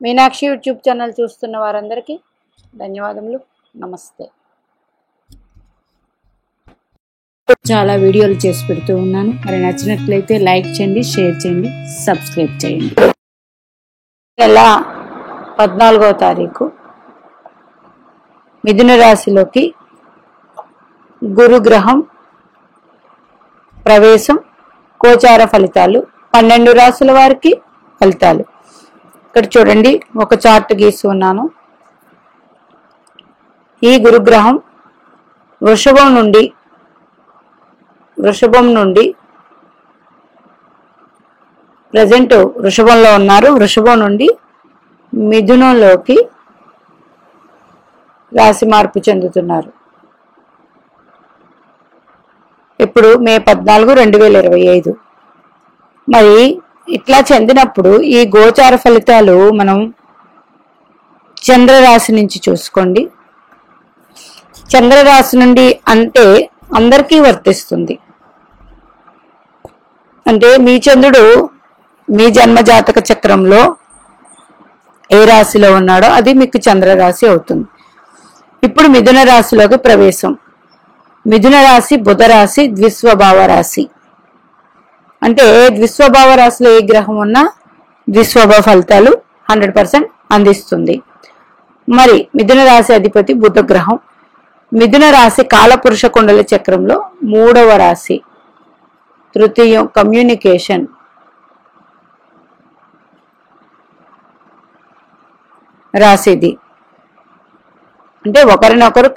Meenakshi YouTube channel చూస్తున్న వారందరికీ ధన్యవాదములు. నమస్తే. చాలా వీడియోలు చేసి పెడుతూ ఉన్నాను. మరి నచ్చినట్లయితే లైక్ చేయండి, షేర్ చేయండి, సబ్స్క్రైబ్ చేయండి. నెల 14వ తారీఖు మిథున రాశిలోకి గురుగ్రహం ప్రవేశం, గోచార ఫలితాలు, 12 రాశుల వారికి ఫలితాలు. ఇక్కడ చూడండి, ఒక చార్ట్ గీసి ఉన్నాను. ఈ గురుగ్రహం వృషభం నుండి ప్రజెంట్ వృషభంలో ఉన్నారు. వృషభం నుండి మిథునంలోకి రాశి మార్పు చెందుతున్నారు. ఇప్పుడు మే 14, 2025. మరి ఇట్లా చెందినప్పుడు ఈ గోచార ఫలితాలు మనం చంద్రరాశి నుంచి చూసుకోండి. చంద్రరాశి నుండి అంటే అందరికీ వర్తిస్తుంది. అంటే మీ చంద్రుడు మీ జన్మ జాతక చక్రంలో ఏ రాశిలో ఉన్నాడో అది మీకు చంద్రరాశి అవుతుంది. ఇప్పుడు మిథున రాశిలోకి ప్రవేశం. మిథున రాశి బుధ రాశి, ద్విస్వభావ రాశి. అంటే ద్విస్వభావ రాశిలో ఏ గ్రహం ఉన్నా ద్విస్వభావ ఫలితాలు 100% అందిస్తుంది. మరి మిథున రాశి అధిపతి బుధ గ్రహం. మిథున రాశి కాలపురుష కుండల చక్రంలో 3వ రాశి, తృతీయం కమ్యూనికేషన్. రాశిది అంటే ఒకరినొకరు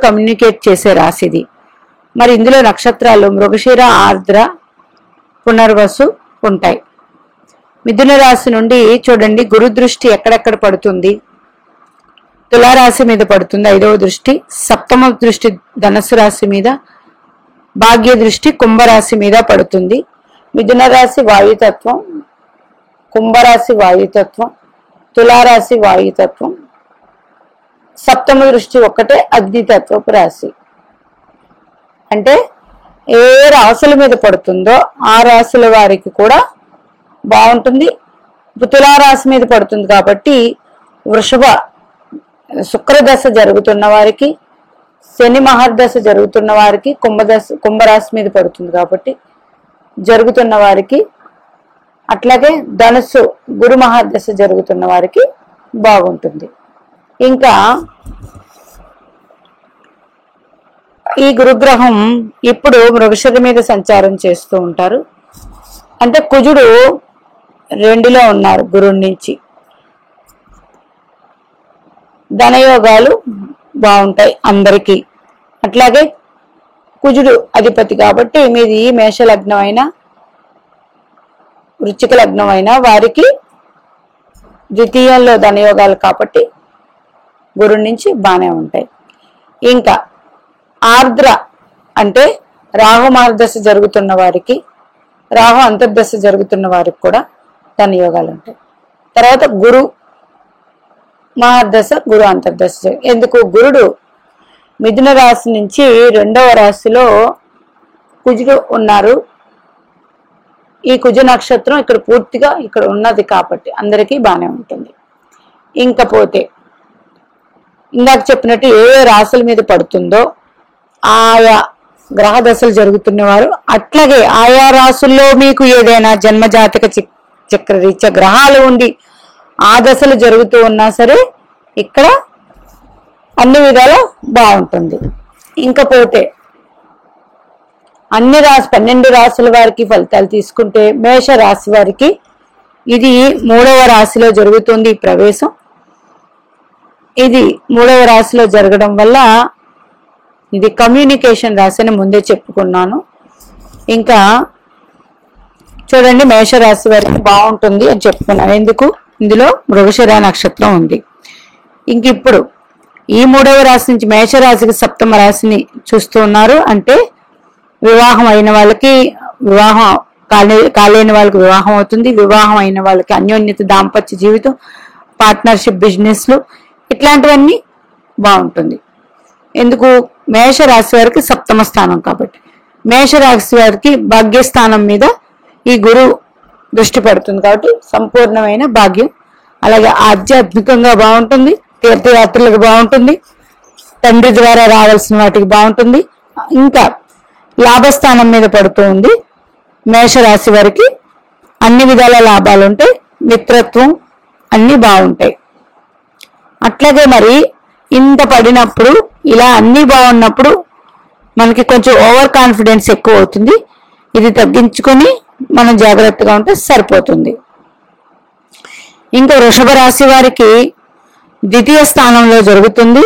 కమ్యూనికేట్ చేసే రాశిది. మరి ఇందులో నక్షత్రాలు మృగశిర, ఆర్ద్ర, పునర్వసు ఉంటాయి. మిథున రాశి నుండి చూడండి, గురు దృష్టి ఎక్కడెక్కడ పడుతుంది. తులారాశి మీద పడుతుంది 5వ దృష్టి, సప్తమ దృష్టి ధనస్సు రాశి మీద, భాగ్య దృష్టి కుంభరాశి మీద పడుతుంది. మిథున రాశి వాయుతత్వం, కుంభరాశి వాయుతత్వం, తులారాశి వాయుతత్వం, సప్తమ దృష్టి ఒక్కటే అగ్నితత్వపు రాశి. అంటే ఏ రాశుల మీద పడుతుందో ఆ రాశుల వారికి కూడా బాగుంటుంది. తులారాశి మీద పడుతుంది కాబట్టి వృషభ శుక్రదశ జరుగుతున్న వారికి, శని మహర్దశ జరుగుతున్న వారికి, కుంభరాశి మీద పడుతుంది కాబట్టి జరుగుతున్న వారికి, అట్లాగే ధనుస్సు గురు మహర్దశ జరుగుతున్న వారికి బాగుంటుంది. ఇంకా ఈ గురుగ్రహం ఇప్పుడు మృగశిర మీద సంచారం చేస్తూ ఉంటారు. అంటే కుజుడు 2లో ఉన్నారు గురువు నుంచి. ధనయోగాలు బాగుంటాయి అందరికీ. అట్లాగే కుజుడు అధిపతి కాబట్టి మీది మేష లగ్నం అయినా వృశ్చిక లగ్నం అయినా వారికి ద్వితీయంలో ధనయోగాలు కాబట్టి గురువు నుంచి బాగానే ఉంటాయి. ఇంకా ఆర్ద్ర అంటే రాహు మహర్దశ జరుగుతున్న వారికి, రాహు అంతర్దశ జరుగుతున్న వారికి కూడా ధనయోగాలు ఉంటాయి. తర్వాత గురు మహర్దశ, గురు అంతర్దశ. ఎందుకు? గురుడు మిథున రాశి నుంచి 2వ రాశిలో కుజుడు ఉన్నారు. ఈ కుజ నక్షత్రం ఇక్కడ పూర్తిగా ఇక్కడ ఉన్నది కాబట్టి అందరికీ బాగానే ఉంటుంది. ఇంకపోతే ఇందాక చెప్పినట్టు ఏ రాశుల మీద పడుతుందో ఆయా గ్రహ దశలు జరుగుతున్న వారు, అట్లాగే ఆయా రాశుల్లో మీకు ఏదైనా జన్మజాతక చక్రరీత్యా గ్రహాలు ఉండి ఆ దశలు జరుగుతూ ఉన్నా సరే ఇక్కడ అన్ని విధాలా బాగుంటుంది. ఇంకపోతే అన్ని 12 రాశుల వారికి ఫలితాలు తీసుకుంటే మేష రాశి వారికి ఇది 3వ రాశిలో జరుగుతుంది ప్రవేశం. ఇది 3వ రాశిలో జరగడం వల్ల ఇది కమ్యూనికేషన్ రాశి అని ముందే చెప్పుకున్నాను. ఇంకా చూడండి, మేషరాశి వారికి బాగుంటుంది అని చెప్పుకున్నాను. ఎందుకు? ఇందులో మృగశిర నక్షత్రం ఉంది. ఇంక ఇప్పుడు ఈ 3వ రాశి నుంచి మేషరాశికి సప్తమ రాశిని చూస్తూ ఉన్నారు. అంటే వివాహం అయిన వాళ్ళకి వివాహం కాలేని వాళ్ళకి వివాహం అవుతుంది. వివాహం అయిన వాళ్ళకి అన్యోన్యత, దాంపత్య జీవితం, పార్ట్నర్షిప్, బిజినెస్లు ఇట్లాంటివన్నీ బాగుంటుంది. ఎందుకు? మేష రాశి వారికి సప్తమ స్థానం కాబట్టి మేషరాశి వారికి భాగ్యస్థానం మీద ఈ గురువు దృష్టి పడుతుంది కాబట్టి సంపూర్ణమైన భాగ్యం. అలాగే ఆధ్యాత్మికంగా బాగుంటుంది, తీర్థయాత్రలకు బాగుంటుంది, తండ్రి ద్వారా రావాల్సిన వాటికి బాగుంటుంది. ఇంకా లాభస్థానం మీద పడుతూ ఉంది. మేషరాశి వారికి అన్ని విధాల లాభాలు ఉంటాయి, మిత్రత్వం అన్ని బాగుంటాయి. అట్లాగే మరి ఇంత పడినప్పుడు ఇలా అన్ని బాగున్నప్పుడు మనకి కొంచెం ఓవర్ కాన్ఫిడెన్స్ ఎక్కువ అవుతుంది. ఇది తగ్గించుకొని మనం జాగ్రత్తగా ఉంటే సరిపోతుంది. ఇంకా వృషభ రాశి వారికి ద్వితీయ స్థానంలో జరుగుతుంది.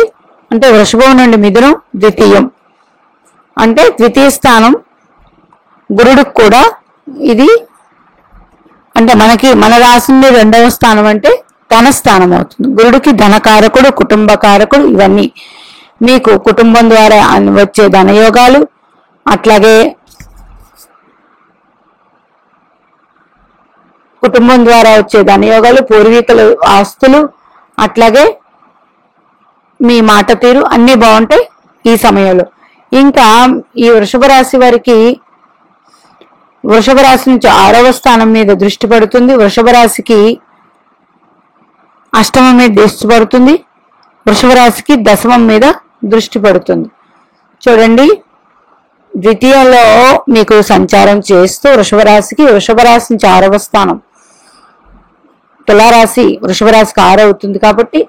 అంటే వృషభం నుండి మిథునం ద్వితీయం, అంటే ద్వితీయ స్థానం గురుడికి కూడా ఇది, అంటే మన రాశి నుండి రెండవ స్థానం అంటే ధన స్థానం అవుతుంది. గురుడికి ధనకారకుడు, కుటుంబకారకుడు. ఇవన్నీ మీకు కుటుంబం ద్వారా వచ్చే ధనయోగాలు, అట్లాగే కుటుంబం ద్వారా వచ్చే ధనయోగాలు, పూర్వీకుల ఆస్తులు, అట్లాగే మీ మాట తీరు అన్నీ బాగుంటాయి ఈ సమయంలో. ఇంకా ఈ వృషభ రాశి వారికి వృషభ రాశి నుంచి 6వ స్థానం మీద దృష్టి పడుతుంది. వృషభ రాశికి అష్టమం మీద దృష్టి పడుతుంది. వృషభ రాశికి దశమం మీద దృష్టి పడుతుంది. చూడండి, ద్వితీయంలో మీకు సంచారం చేస్తూ వృషభ రాశి నుంచి 6వ స్థానం, తులారాశి వృషభ రాశికి 6 అవుతుంది. కాబట్టి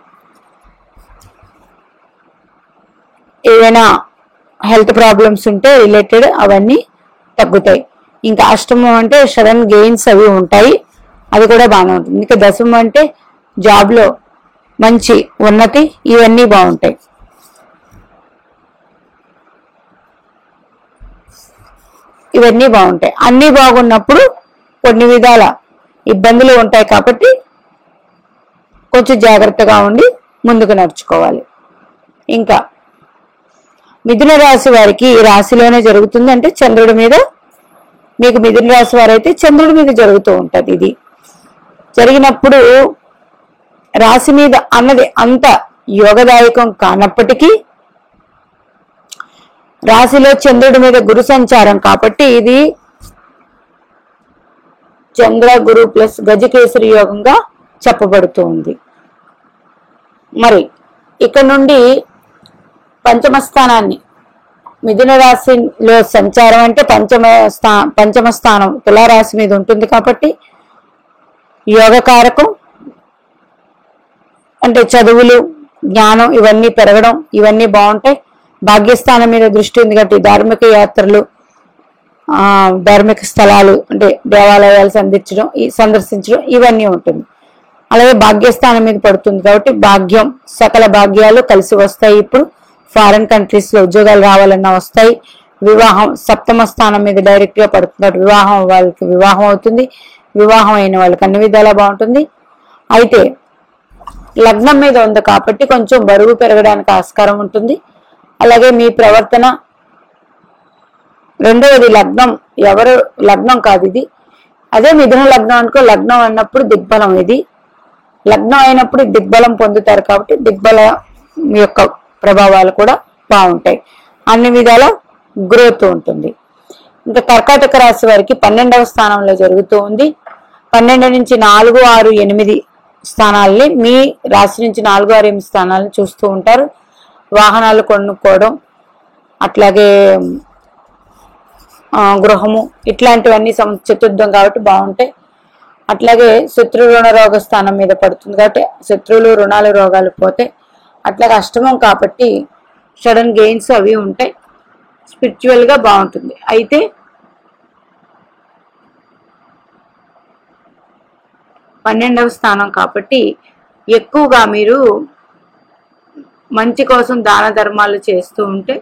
ఏదైనా హెల్త్ ప్రాబ్లమ్స్ ఉంటే రిలేటెడ్ అవన్నీ తగ్గుతాయి. ఇంకా అష్టమం అంటే సడన్ గెయిన్స్ అవి ఉంటాయి, అది కూడా బాగానే ఉంటుంది. ఇంకా దశమం అంటే జాబ్లో మంచి ఉన్నతి, ఇవన్నీ బాగుంటాయి. అన్నీ బాగున్నప్పుడు కొన్ని విధాల ఇబ్బందులు ఉంటాయి కాబట్టి కొంచెం జాగ్రత్తగా ఉండి ముందుకు నడుచుకోవాలి. ఇంకా మిథున రాశి వారికి ఈ రాశిలోనే జరుగుతుంది. అంటే చంద్రుడి మీద, మీకు మిథున రాశి వారైతే చంద్రుడి మీద జరుగుతూ ఉంటుంది. ఇది జరిగినప్పుడు రాశి మీద అన్నది అంత యోగదాయకం కానప్పటికీ రాశిలో చంద్రుడి మీద గురు సంచారం కాబట్టి ఇది చంద్ర గురు ప్లస్ గజకేసరి యోగంగా చెప్పబడుతూ ఉంది. మరి ఇక్కడ నుండి పంచమ స్థానాన్ని, మిథున రాశిలో సంచారం అంటే పంచమ స్థానం తులారాశి మీద ఉంటుంది కాబట్టి యోగకారకం, అంటే చదువులు, జ్ఞానం ఇవన్నీ పెరగడం, ఇవన్నీ బాగుంటాయి. భాగ్యస్థానం మీద దృష్టి ఉంది కాబట్టి ధార్మిక యాత్రలు, ధార్మిక స్థలాలు అంటే దేవాలయాలు సందర్శించడం ఇవన్నీ ఉంటుంది. అలాగే భాగ్యస్థానం మీద పడుతుంది కాబట్టి భాగ్యం, సకల భాగ్యాలు కలిసి వస్తాయి. ఇప్పుడు ఫారిన్ కంట్రీస్ లో ఉద్యోగాలు రావాలన్నా వస్తాయి. వివాహం సప్తమ స్థానం మీద డైరెక్ట్ గా పడుతుంది కాబట్టి వాళ్ళకి వివాహం అవుతుంది. వివాహం అయిన వాళ్ళకి అన్ని విధాలా బాగుంటుంది. అయితే లగ్నం మీద ఉంది కాబట్టి కొంచెం బరువు పెరగడానికి ఆస్కారం ఉంటుంది. అలాగే మీ ప్రవర్తన, రెండవది లగ్నం కాదు ఇది, అదే మిథున లగ్నం అనుకో, లగ్నం అన్నప్పుడు దిగ్బలం, ఇది లగ్నం అయినప్పుడు దిగ్బలం పొందుతారు కాబట్టి దిగ్బలం యొక్క ప్రభావాలు కూడా బాగుంటాయి. అన్ని విధాల గ్రోత్ ఉంటుంది. ఇంకా కర్కాటక రాశి వారికి 12వ స్థానంలో జరుగుతూ ఉంది. 12 నుంచి 4, 6, 8 స్థానాలని, మీ రాశి నుంచి 4, 6, 8 స్థానాలను చూస్తూ ఉంటారు. వాహనాలు కొనుక్కోవడం, అట్లాగే గృహము, ఇట్లాంటివన్నీ చతుర్థం కాబట్టి బాగుంటాయి. అట్లాగే శత్రు రుణ రోగ స్థానం మీద పడుతుంది కాబట్టి శత్రువులు, రుణాలు, రోగాలు పోతే. అట్లాగే అష్టమం కాబట్టి సడన్ గెయిన్స్ అవి ఉంటాయి. స్పిరిచువల్ గా బాగుంటుంది. అయితే 12వ స్థానం కాబట్టి ఎక్కువగా మీరు మంచి కోసం దాన ధర్మాలు చేస్తూ ఉంటే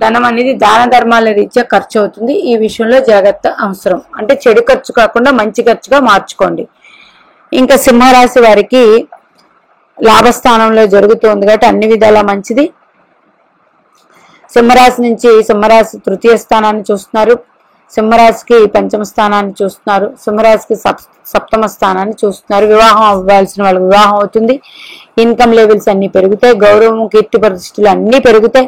ధనం అనేది దాన ధర్మాల రీత్యా ఖర్చు అవుతుంది. ఈ విషయంలో జాగ్రత్త అవసరం. అంటే చెడు ఖర్చు కాకుండా మంచి ఖర్చుగా మార్చుకోండి. ఇంకా సింహరాశి వారికి లాభస్థానంలో జరుగుతుంది కాబట్టి అన్ని విధాలా మంచిది. సింహరాశి తృతీయ స్థానాన్ని చూస్తున్నారు, సింహరాశికి పంచమ స్థానాన్ని చూస్తున్నారు, సింహరాశికి సప్తమ స్థానాన్ని చూస్తున్నారు. వివాహం అవ్వాల్సిన వాళ్ళకి వివాహం అవుతుంది. ఇన్కమ్ లెవెల్స్ అన్ని పెరుగుతాయి. గౌరవం, కీర్తి ప్రతిష్టలు అన్ని పెరుగుతాయి.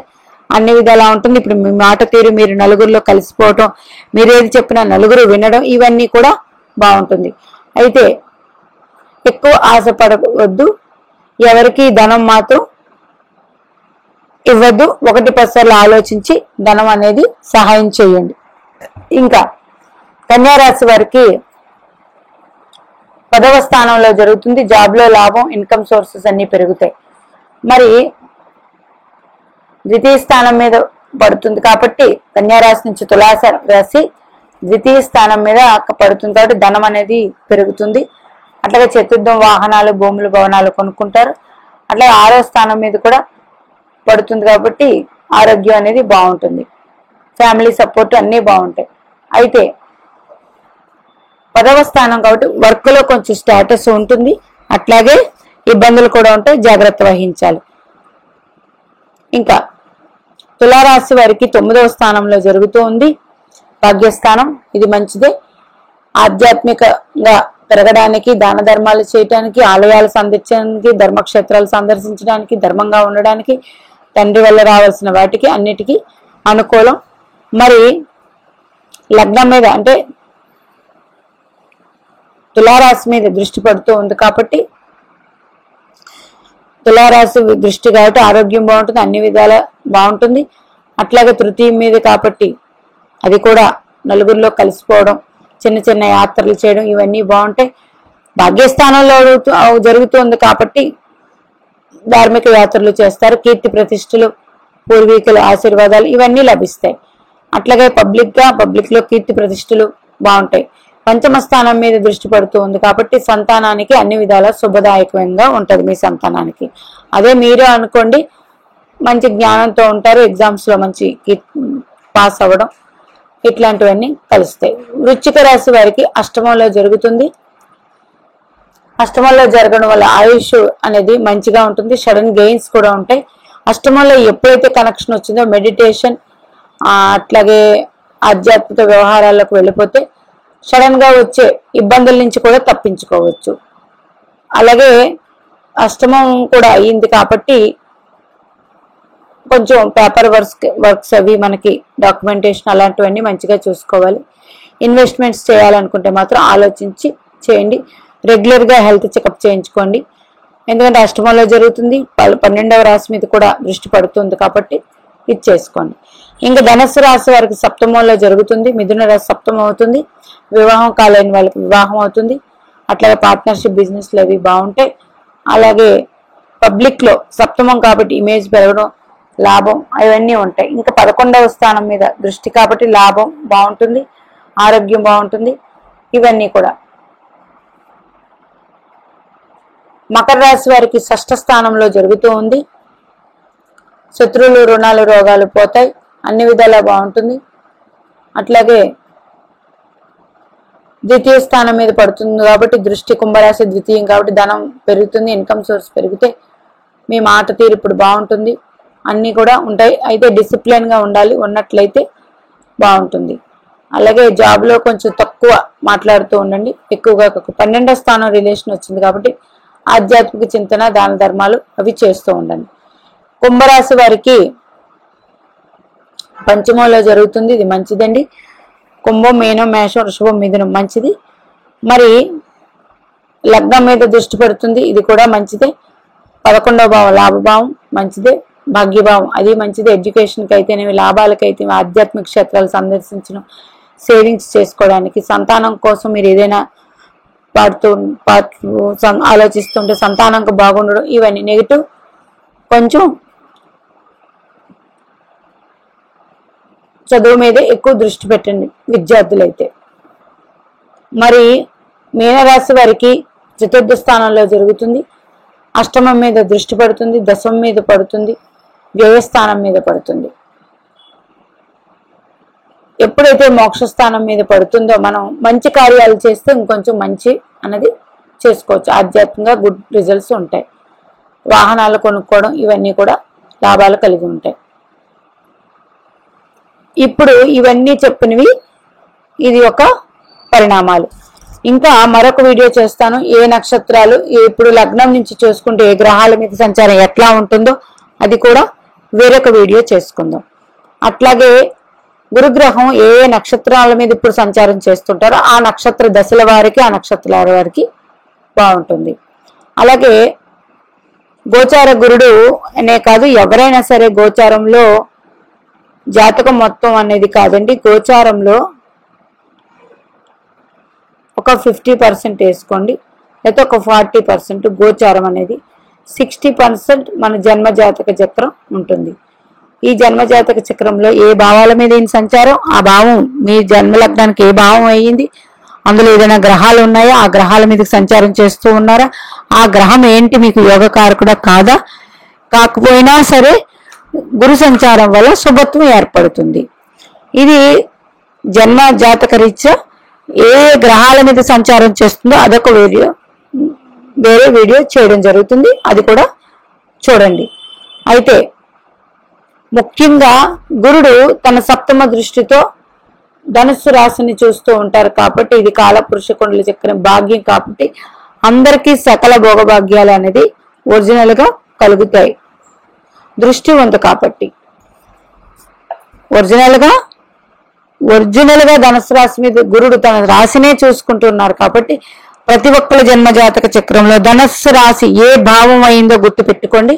అన్ని విధాలా ఉంటుంది. ఇప్పుడు మీ మాట తీరు, మీరు నలుగురిలో కలిసిపోవటం, మీరు ఏది చెప్పినా నలుగురు వినడం, ఇవన్నీ కూడా బాగుంటుంది. అయితే ఎక్కువ ఆశపడవద్దు, ఎవరికి ధనం మాత్రం ఇవ్వద్దు. 1-10 సార్లు ఆలోచించి ధనం అనేది సహాయం చేయండి. ఇంకా కన్యా రాశి వారికి 10వ స్థానంలో జరుగుతుంది. జాబ్ లో లాభం, ఇన్కమ్ సోర్సెస్ అన్ని పెరుగుతాయి. మరి ద్వితీయ స్థానం మీద పడుతుంది కాబట్టి కన్యా రాశి నుంచి తులాస రాశి ద్వితీయ స్థానం మీద పడుతుంది కాబట్టి ధనం అనేది పెరుగుతుంది. అట్లాగే చతుర్థం వాహనాలు, భూములు, భవనాలు కొనుక్కుంటారు. అట్లాగే 6వ స్థానం మీద కూడా పడుతుంది కాబట్టి ఆరోగ్యం అనేది బాగుంటుంది. ఫ్యామిలీ సపోర్ట్ అన్నీ బాగుంటాయి. అయితే 10వ స్థానం కాబట్టి వర్క్ లో కొంచెం స్టేటస్ ఉంటుంది, అట్లాగే ఇబ్బందులు కూడా ఉంటాయి, జాగ్రత్త వహించాలి. ఇంకా తులారాశి వారికి 9వ స్థానంలో జరుగుతూ ఉంది భాగ్యస్థానం. ఇది మంచిదే. ఆధ్యాత్మికంగా పెరగడానికి, దాన ధర్మాలు చేయడానికి, ఆలయాలు సందర్శించడానికి, ధర్మక్షేత్రాలు సందర్శించడానికి, ధర్మంగా ఉండడానికి, తండ్రి వల్ల రావాల్సిన వాటికి అన్నిటికీ అనుకూలం. మరి లగ్నం మీద అంటే తులారాశి మీద దృష్టి పడుతూ ఉంది కాబట్టి తులారాశి దృష్టి కాబట్టి ఆరోగ్యం బాగుంటుంది, అన్ని విధాల బాగుంటుంది. అట్లాగే తృతీయం మీద కాబట్టి అది కూడా నలుగురిలో కలిసిపోవడం, చిన్న చిన్న యాత్రలు చేయడం, ఇవన్నీ బాగుంటాయి. భాగ్యస్థానంలో జరుగుతుంది కాబట్టి ధార్మిక యాత్రలు చేస్తారు, కీర్తి ప్రతిష్టలు, పూర్వీకుల ఆశీర్వాదాలు ఇవన్నీ లభిస్తాయి. అట్లాగే పబ్లిక్ లో కీర్తి ప్రతిష్టలు బాగుంటాయి. పంచమ స్థానం మీద దృష్టి పడుతూ ఉంది కాబట్టి సంతానానికి అన్ని విధాలా శుభదాయకంగా ఉంటది మీ సంతానానికి. అదే మీరే అనుకోండి, మంచి జ్ఞానంతో ఉంటారు, ఎగ్జామ్స్ లో మంచి పాస్ అవ్వడం ఇట్లాంటివన్నీ కలుస్తాయి. వృశ్చిక రాశి వారికి అష్టమంలో జరుగుతుంది. అష్టమంలో జరగడం వల్ల ఆయుష్ అనేది మంచిగా ఉంటుంది, సడన్ గెయిన్స్ కూడా ఉంటాయి. అష్టమంలో ఎప్పుడైతే కనెక్షన్ వచ్చిందో మెడిటేషన్, అట్లాగే ఆధ్యాత్మిక వ్యవహారాలకు వెళ్ళిపోతే సడన్ గా వచ్చే ఇబ్బందుల నుంచి కూడా తప్పించుకోవచ్చు. అలాగే అష్టమం కూడా అయ్యింది కాబట్టి కొంచెం పేపర్ వర్క్స్ అవి మనకి డాక్యుమెంటేషన్ అలాంటివన్నీ మంచిగా చూసుకోవాలి. ఇన్వెస్ట్మెంట్స్ చేయాలనుకుంటే మాత్రం ఆలోచించి చేయండి. రెగ్యులర్ గా హెల్త్ చెకప్ చేయించుకోండి, ఎందుకంటే అష్టమంలో జరుగుతుంది. 12వ రాశి మీద కూడా దృష్టి పడుతుంది కాబట్టి ఇది చేసుకోండి. ఇంకా ధనుస్సు రాశి వారికి సప్తమంలో జరుగుతుంది. మిథున రాశి సప్తమం అవుతుంది. వివాహం కాలేని వాళ్ళకి వివాహం అవుతుంది. అట్లాగే పార్ట్నర్షిప్ బిజినెస్లు అవి బాగుంటాయి. అలాగే పబ్లిక్ లో సప్తమం కాబట్టి ఇమేజ్ పెరగడం, లాభం అవన్నీ ఉంటాయి. ఇంకా 11వ స్థానం మీద దృష్టి కాబట్టి లాభం బాగుంటుంది, ఆరోగ్యం బాగుంటుంది, ఇవన్నీ కూడా. మకర రాశి వారికి 6వ స్థానంలో జరుగుతూ ఉంది. శత్రువులు, రుణాలు, రోగాలు పోతాయి, అన్ని విధాలా బాగుంటుంది. అట్లాగే ద్వితీయ స్థానం మీద పడుతుంది కాబట్టి దృష్టి కుంభరాశి ద్వితీయం కాబట్టి ధనం పెరుగుతుంది, ఇన్కమ్ సోర్స్ పెరిగితే మీ మాట తీరు ఇప్పుడు బాగుంటుంది, అన్నీ కూడా ఉంటాయి. అయితే డిసిప్లిన్ గా ఉండాలి, ఉన్నట్లయితే బాగుంటుంది. అలాగే జాబ్ లో కొంచెం తక్కువ మాట్లాడుతూ ఉండండి, ఎక్కువగా 12వ స్థానం రిలేషన్ వచ్చింది కాబట్టి ఆధ్యాత్మిక చింతన, దాన ధర్మాలు అవి చేస్తూ ఉండండి. కుంభరాశి వారికి పంచమంలో జరుగుతుంది, ఇది మంచిదండి. కుంభం, మీనం, మేషం, వృషభం, మిథునం మంచిది. మరి లగ్నం మీద దృష్టి పెడుతుంది, ఇది కూడా మంచిదే. 11వ భావం లాభభావం మంచిదే. భాగ్యభావం అది మంచిదే. ఎడ్యుకేషన్కి అయితేనేమి, లాభాలకైతే, ఆధ్యాత్మిక క్షేత్రాలు సందర్శించడం, సేవింగ్స్ చేసుకోవడానికి, సంతానం కోసం మీరు ఏదైనా ఆలోచిస్తుంటే సంతానంకు బాగుండడం, ఇవన్నీ నెగిటివ్. కొంచెం చదువు మీదే ఎక్కువ దృష్టి పెట్టండి విద్యార్థులైతే. మరి మీనరాశి వారికి 4వ స్థానంలో జరుగుతుంది. అష్టమం మీద దృష్టి పడుతుంది, దశమం మీద పడుతుంది, వ్యయస్థానం మీద పడుతుంది. ఎప్పుడైతే మోక్షస్థానం మీద పడుతుందో మనం మంచి కార్యాలు చేస్తే ఇంకొంచెం మంచి అన్నది చేసుకోవచ్చు, ఆధ్యాత్మికంగా గుడ్ రిజల్ట్స్ ఉంటాయి. వాహనాలు కొనుక్కోవడం ఇవన్నీ కూడా లాభాలు కలిగి ఉంటాయి. ఇప్పుడు ఇవన్నీ చెప్పినవి ఇది ఒక పరిణామాలు. ఇంకా మరొక వీడియో చేస్తాను, ఏ నక్షత్రాలు ఇప్పుడు లగ్నం నుంచి చూసుకుంటే ఏ గ్రహాల మీద సంచారం ఎట్లా ఉంటుందో అది కూడా వేరొక వీడియో చేసుకుందాం. అట్లాగే గురుగ్రహం ఏ ఏ నక్షత్రాల మీద ఇప్పుడు సంచారం చేస్తుంటారో ఆ నక్షత్ర దశల వారికి ఆ నక్షత్రాల వారికి బాగుంటుంది. అలాగే గోచార గురుడు అనే కాదు, ఎవరైనా సరే గోచారంలో జాతకం మొత్తం అనేది కాదండి, గోచారంలో ఒక 50% వేసుకోండి, లేకపోతే ఒక 40% గోచారం అనేది, 60% మన జన్మ జాతక చక్రం ఉంటుంది. ఈ జన్మ జాతక చక్రంలో ఏ భావాల మీద అయిన సంచారం, ఆ భావం మీ జన్మ లగ్నానికి ఏ భావం అయ్యింది, అందులో ఏదైనా గ్రహాలు ఉన్నాయా, ఆ గ్రహాల మీదకి సంచారం చేస్తూ ఉన్నారా, ఆ గ్రహం ఏంటి మీకు యోగకారకుడా కాదా, కాకపోయినా సరే గురు సంచారం వల్ల శుభత్వం ఏర్పడుతుంది. ఇది జన్మ జాతక రీత్యా ఏ గ్రహాల మీద సంచారం చేస్తుందో అదొక వేరే వీడియో చేయడం జరుగుతుంది, అది కూడా చూడండి. అయితే ముఖ్యంగా గురుడు తన సప్తమ దృష్టితో ధనుస్సు రాశిని చూస్తూ ఉంటారు కాబట్టి ఇది కాలపురుష కుండలి చక్రం భాగ్యం కాబట్టి అందరికీ సకల భోగభాగ్యాలు అనేది ఒరిజినల్ గా కలుగుతాయి. దృష్టివంతు కాబట్టి ఒరిజినల్ గా ధనుసు రాశి మీద గురుడు తన రాశినే చూసుకుంటున్నారు కాబట్టి ప్రతి ఒక్కరి జన్మ జాతక చక్రంలో ధనుస్సు రాశి ఏ భావం అయిందో గుర్తు పెట్టుకోండి.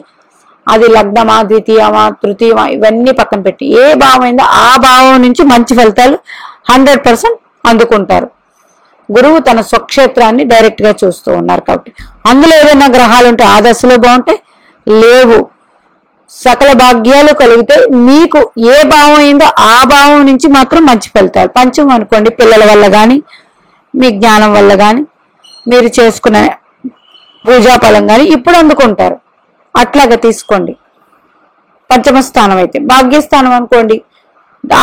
అది లగ్నమా, ద్వితీయమా, తృతీయమా ఇవన్నీ పక్కన పెట్టి ఏ భావం అయిందో ఆ భావం నుంచి మంచి ఫలితాలు 100% అందుకుంటారు. గురువు తన స్వక్షేత్రాన్ని డైరెక్ట్ గా చూస్తూ ఉన్నారు కాబట్టి అందులో ఏదైనా గ్రహాలు ఉంటే ఆ దశలో బాగుంటాయి, లేవు సకల భాగ్యాలు కలిగితే మీకు ఏ భావం అయిందో ఆ భావం నుంచి మాత్రం మంచి ఫలితాలు. పంచమం అనుకోండి, పిల్లల వల్ల కానీ మీ జ్ఞానం వల్ల కానీ మీరు చేసుకునే పూజాఫలం కానీ ఇప్పుడు అందుకుంటారు. అట్లాగా తీసుకోండి. పంచమ స్థానం అయితే భాగ్యస్థానం అనుకోండి,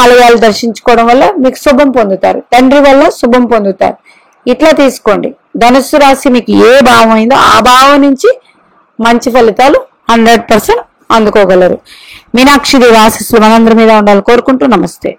ఆలయాలు దర్శించుకోవడం వల్ల మీకు శుభం పొందుతారు, తండ్రి వల్ల శుభం పొందుతారు. ఇట్లా తీసుకోండి. ధనుస్సు రాశి మీకు ఏ భావం అయిందో ఆ భావం నుంచి మంచి ఫలితాలు 100% అందుకోగలరు. మీనాక్షి దేవి ఆశీస్సులు మనందరి మీద ఉండాలని కోరుకుంటూ నమస్తే.